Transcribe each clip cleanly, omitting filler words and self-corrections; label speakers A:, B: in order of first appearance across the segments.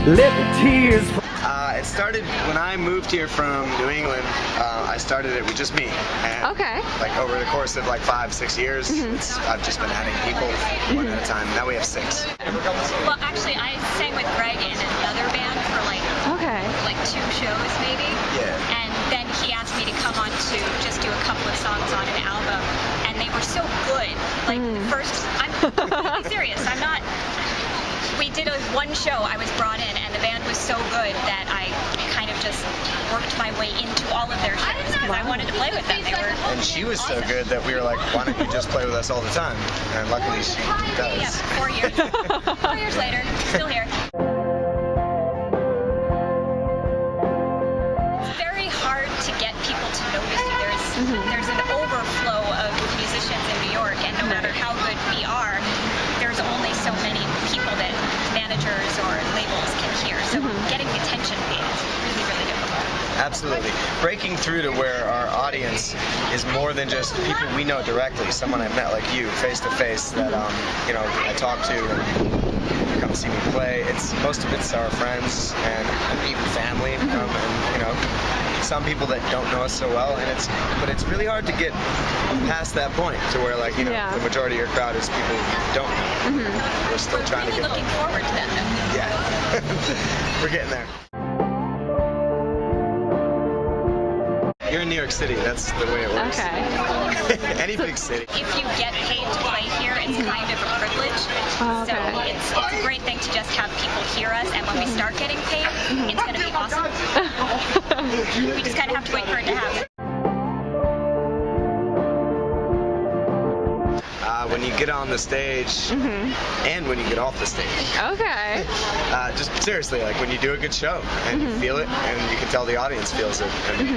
A: let the tears fall.
B: It started when I moved here from New England. I started it with just me. And
C: Okay.
B: Like over the course of like 5-6 years, I've just been adding people one at a time. Now we have 6.
D: Well, actually, I sang with Greg in another band for like 2 shows maybe.
B: Yeah.
D: And then he asked me to come on to just do a couple of songs on an album, and they were so good. Like the first, I'm completely serious. I'm not. We did one show. I was brought in, and the band was so good that I kind of just worked my way into all of their shows because I wanted to play with them. They were.
B: And she was so good that we were like, why don't you just play with us all the time? And luckily she does.
D: Yeah, 4 years. 4 years later, still here. It's very hard to get people to notice you. There's an overflow of musicians in New York, and no matter how good we are, there's only so many people that managers or labels can hear. So getting the attention is really, really difficult.
B: Absolutely. Breaking through to where our audience is more than just people we know directly, someone I met like you, face to face, that I talk to and come see me play. Most of it's our friends and even family, and some people that don't know us so well, but it's really hard to get past that point to where the majority of your crowd is people you don't know. We're still trying to get
D: looking forward to that though.
B: Yeah. We're getting there. You're in New York City, that's the way it works.
C: Okay.
B: Any big city.
D: If you get paid to play here, it's kind of a privilege.
C: Oh, okay.
D: So it's a great thing to just have people hear us, and when we start getting paid, it's going to be awesome. We just kind of have to wait for it to happen.
B: When you get on the stage and when you get off the stage.
C: Okay.
B: Just seriously, like when you do a good show and you feel it and you can tell the audience feels it. And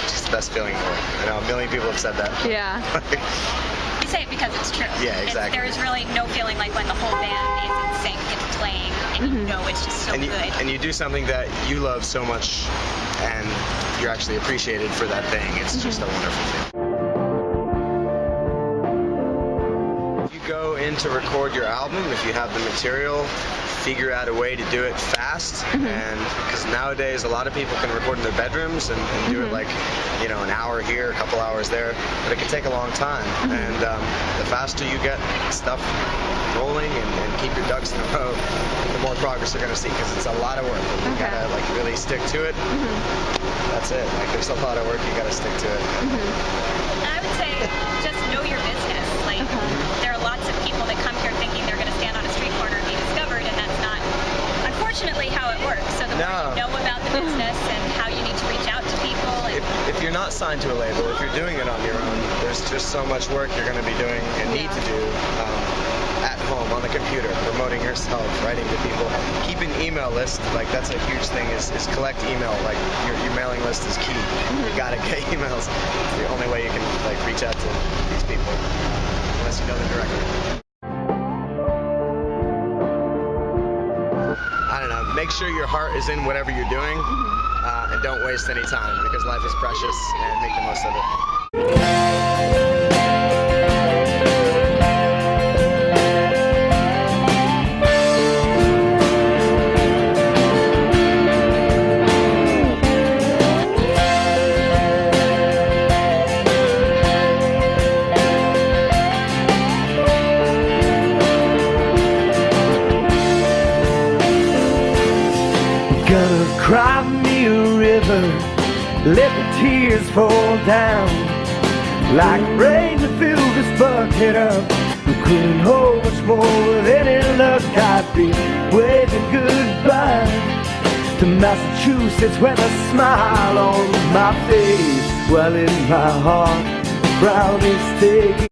B: it's just the best feeling in the world. I know a million people have said that.
C: Yeah.
D: We say it because it's true.
B: Yeah, exactly.
D: There is really no feeling like when the whole band is in sync and playing, and you know it's just so good.
B: And you do something that you love so much and you're actually appreciated for that thing. It's just a wonderful thing. Go in to record your album, if you have the material, figure out a way to do it fast, and because nowadays a lot of people can record in their bedrooms and do it like an hour here, a couple hours there, but it can take a long time, and the faster you get stuff rolling and keep your ducks in a row, the more progress you're going to see, because it's a lot of work. You gotta really stick to it. That's it. There's a lot of work, you gotta stick to it.
D: I would say just know your business. There are lots of people that come here thinking they're going to stand on a street corner and be discovered, and that's not, unfortunately, how it works. So the more you know about the business and how you need to reach out to people.
B: If you're not signed to a label, if you're doing it on your own, there's just so much work you're going to be doing and need to do at home, on the computer, promoting yourself, writing to people. Keep an email list, that's a huge thing, is collect email. Your mailing list is key. You got to get emails. It's the only way you can reach out to these people. Unless you know them directly. I don't know. Make sure your heart is in whatever you're doing, and don't waste any time, because life is precious, and make the most of it.
A: Gonna cry me a river, let the tears fall down like rain to fill this bucket up. We couldn't hold much more with any luck. I'd be waving goodbye to Massachusetts with a smile on my face, while in my heart, proudly taking